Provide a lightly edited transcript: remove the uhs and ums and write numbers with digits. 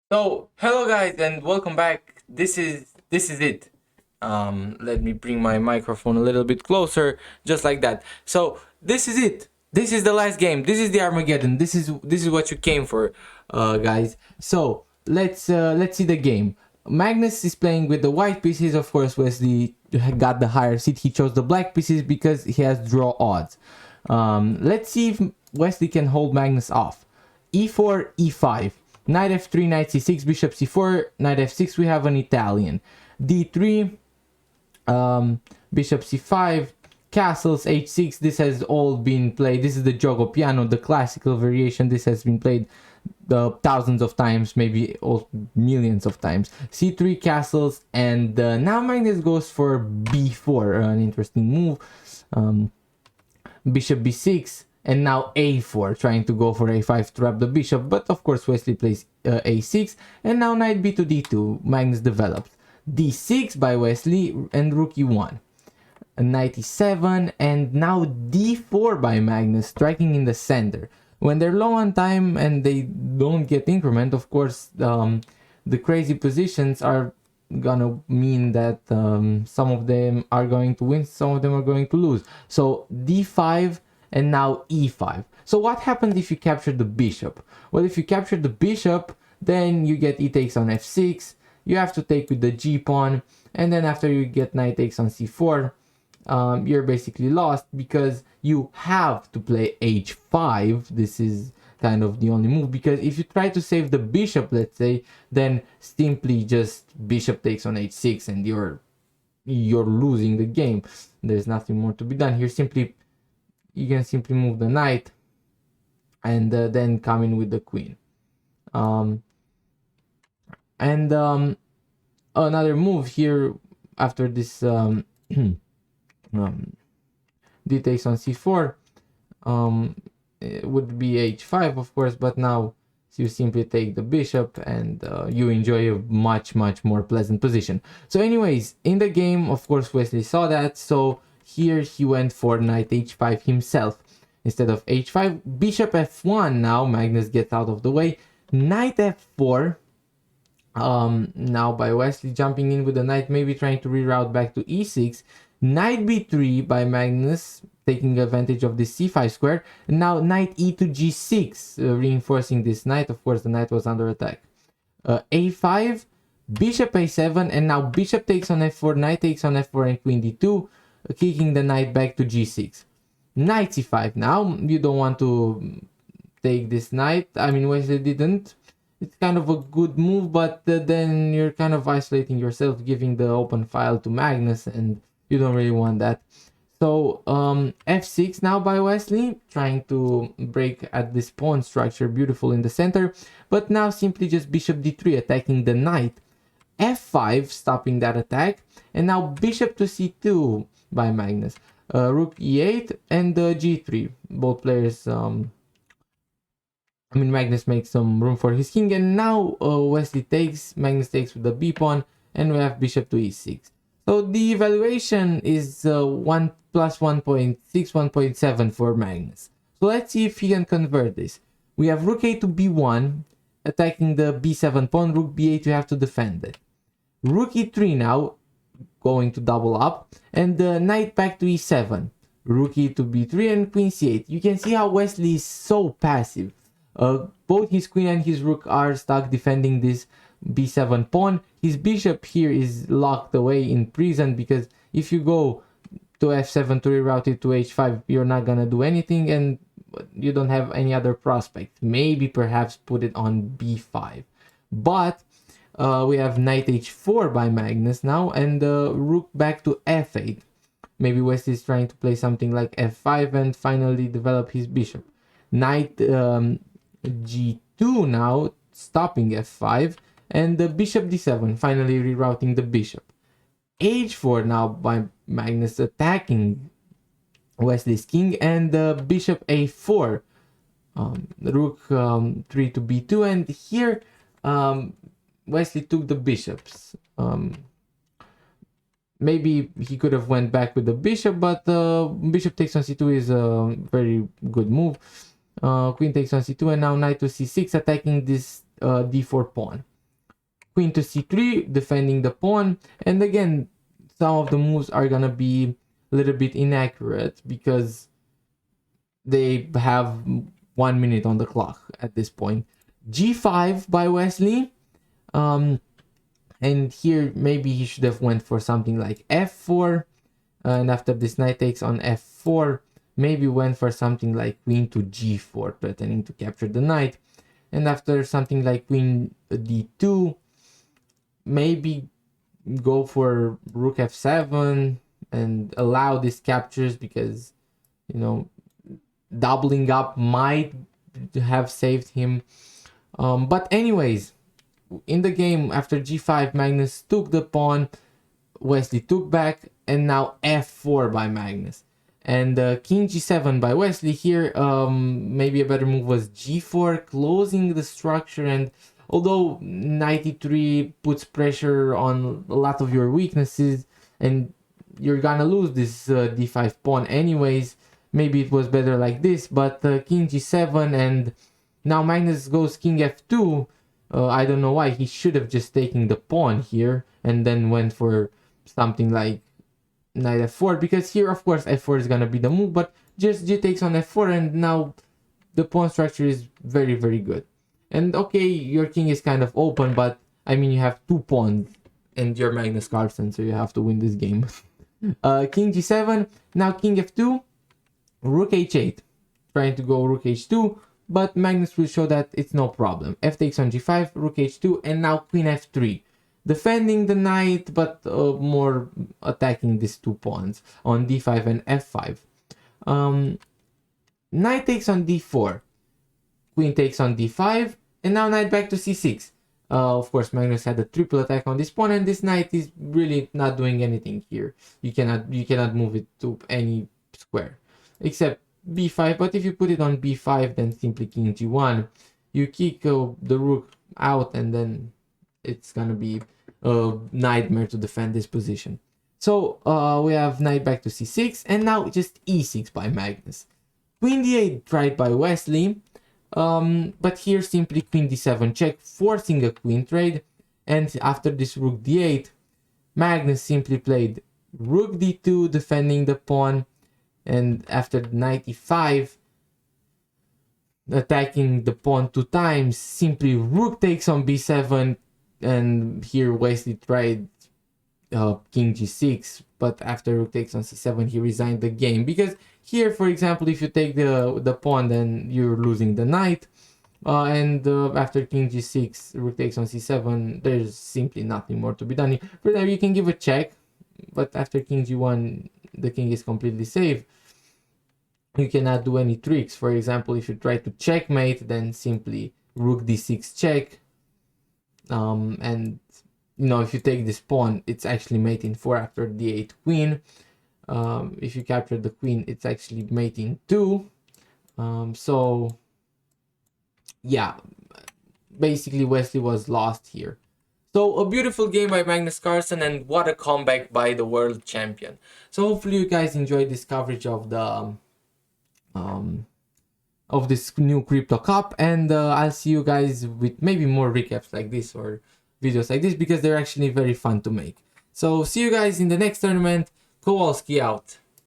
So, hello guys and welcome back. This is it. Let me bring my microphone a little bit closer, just like that. So, this is it. This is the last game. This is the Armageddon. This is what you came for, guys. So, let's see the game. Magnus is playing with the white pieces. Of course, Wesley got the higher seat. He chose the black pieces because he has draw odds. Let's see if Wesley can hold Magnus off. E4, E5. Knight f3, knight c6, bishop c4, knight f6. We have an Italian. D3, bishop c5, castles h6. This has all been played. This is the gioco piano, the classical variation. This has been played thousands of times, maybe millions of times. C3, castles, and now Magnus goes for b4, an interesting move. Bishop b6, and now a4, trying to go for a5 to trap the bishop, but of course Wesley plays a6, and now knight b to d2. Magnus develops d6 by Wesley and rook e1, knight e7, and now d4 by Magnus, striking in the center. When they're low on time and they don't get increment, of course the crazy positions are gonna mean that some of them are going to win, some of them are going to lose. So d5 and now e5. So what happens if you capture the bishop? Well, if you capture the bishop, then you get e takes on f6. You have to take with the g pawn, and then after you get knight takes on c4, you're basically lost because you have to play h5. This is kind of the only move, because if you try to save the bishop, let's say, then simply just bishop takes on h6 and you're losing the game. There's nothing more to be done here. You can simply move the knight and then come in with the queen. Another move here after this d takes on c4 it would be h5, of course, but now you simply take the bishop and you enjoy a much more pleasant position. So anyways, in the game, of course, Wesley saw that, so here he went for knight h5 himself instead of h5. Bishop f1. Now Magnus gets out of the way. Knight f4. Now by Wesley jumping in with the knight, maybe trying to reroute back to e6. Knight b3 by Magnus, taking advantage of this c5 square. And now knight e to g6, reinforcing this knight. Of course, the knight was under attack. A5, bishop a7, and now bishop takes on f4, knight takes on f4, and queen d2, kicking the knight back to g6. Knight c5. Now you don't want to take this knight. I mean, Wesley didn't. It's kind of a good move, but then you're kind of isolating yourself, giving the open file to Magnus, and you don't really want that. So f6 now by Wesley, trying to break at this pawn structure, beautiful in the center, but now simply just bishop d3, attacking the knight. f5, stopping that attack, and now bishop to c2 by Magnus. Rook e8 and g3. Both players, Magnus makes some room for his king, and now Wesley takes, Magnus takes with the b pawn, and we have bishop to e6. So the evaluation is 1 plus 1.6, 1.7 for Magnus. So let's see if he can convert this. We have rook a to b1, attacking the b7 pawn. Rook b8, you have to defend it. Rook e3 now, going to double up, and the knight back to e7. Rook e to b3 and queen c8. You can see how Wesley is so passive. Both his queen and his rook are stuck defending this b7 pawn. His bishop here is locked away in prison, because if you go to f7 to reroute it to h5, you're not gonna do anything, and you don't have any other prospect. Maybe perhaps put it on b5, but we have knight h4 by Magnus now, and rook back to f8. Maybe Wesley is trying to play something like f5 and finally develop his bishop. Knight g2 now, stopping f5, and the bishop d7, finally rerouting the bishop. h4 now by Magnus, attacking Wesley's king, and the bishop a4. Rook 3 to b2, and here Wesley took the bishops. Maybe he could have went back with the bishop, but bishop takes on c2 is a very good move. Queen takes on c2, and now knight to c6, attacking this d4 pawn. queen to c3, defending the pawn. And again, some of the moves are gonna be a little bit inaccurate because they have 1 minute on the clock at this point. g5 by Wesley. And here maybe he should have went for something like f4. And after this knight takes on f4, maybe went for something like queen to g4, threatening to capture the knight. And after something like queen d2, maybe go for rook f7 and allow these captures, because, you know, doubling up might have saved him. But anyways, in the game, after g5, Magnus took the pawn, Wesley took back, and now f4 by Magnus. And king g7 by Wesley. Here, maybe a better move was g4, closing the structure. And although knight e3 puts pressure on a lot of your weaknesses, and you're gonna lose this d5 pawn anyways, maybe it was better like this. But king g7, and now Magnus goes king f2. I don't know why. He should have just taken the pawn here and then went for something like knight f4, because here of course f4 is gonna be the move, but just g takes on f4, and now the pawn structure is very, very good. And okay, your king is kind of open, but I mean, you have 2 pawns and you're Magnus Carlsen, so you have to win this game. King g7, now king f2, rook h8, trying to go rook h2, but Magnus will show that it's no problem. F takes on g5, rook h2, and now queen f3. Defending the knight, but more attacking these 2 pawns on d5 and f5. Knight takes on d4. Queen takes on d5. And now knight back to c6. Of course, Magnus had a triple attack on this pawn, and this knight is really not doing anything here. You cannot move it to any square. Except b5, but if you put it on b5, then simply king g1. You kick the rook out, and then it's gonna be a nightmare to defend this position. So we have knight back to c6, and now just e6 by Magnus. Queen d8 tried by Wesley, but here simply queen d7 check, forcing a queen trade. And after this rook d8, Magnus simply played rook d2, defending the pawn, and after knight e5, attacking the pawn 2 times, simply rook takes on b7. And here Wesley tried king g6, but after rook takes on c7, he resigned the game, because here, for example, if you take the pawn, then you're losing the knight. And after king g6, rook takes on c7, there's simply nothing more to be done. For example, you can give a check, but after king g1, the king is completely safe. You cannot do any tricks. For example, if you try to checkmate, then simply rook d6 check. And you know, if you take this pawn, it's actually mating 4 after d8 queen. If you capture the queen, it's actually mating 2. So yeah, basically Wesley was lost here. So a beautiful game by Magnus Carlsen, and what a comeback by the world champion. So hopefully you guys enjoyed this coverage of the of this new Crypto Cup, and I'll see you guys with maybe more recaps like this or videos like this, because they're actually very fun to make. So see you guys in the next tournament. Kowalski out.